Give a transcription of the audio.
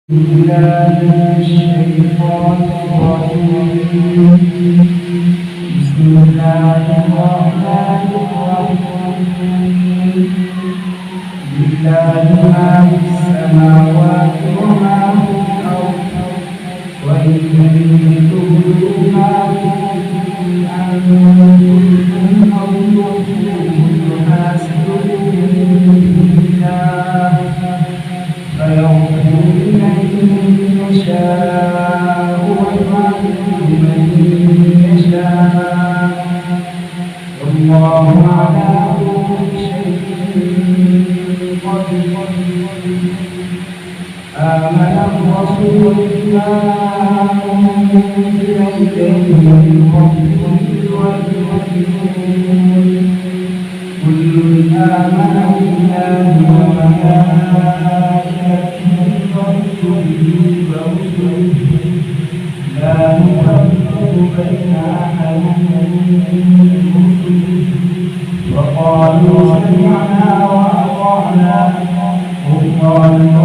بالله من الشيطان الرجيم. بسم الله الرحمن الرحيم. لله ما في السماوات وما في الأرض وإن تبدوا ما في أنفسكم أو تخفوه يحاسبكم بالله فيغفر لمن يشاء ويعذب من يشاء والله على كل شيء قدير. آمن الرسول بما أنزل إليه من ربه والمؤمنون كل آمن بالله وملائكته ورسله لا نفرق بين أحد من رسله وقالوا سمعنا وأطعنا غفرانك